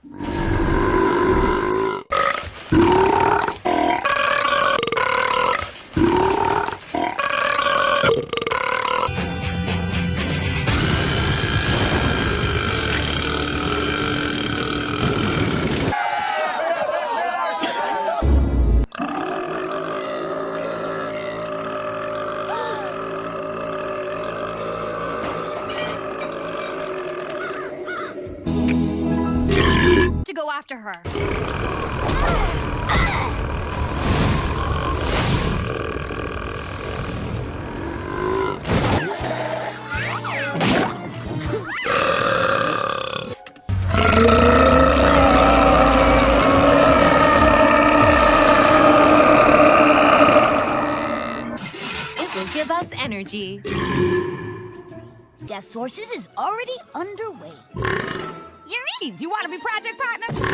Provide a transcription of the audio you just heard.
To go after her. It will give us energy. Gas sources is already underway. Yuri's, you want to be project partners?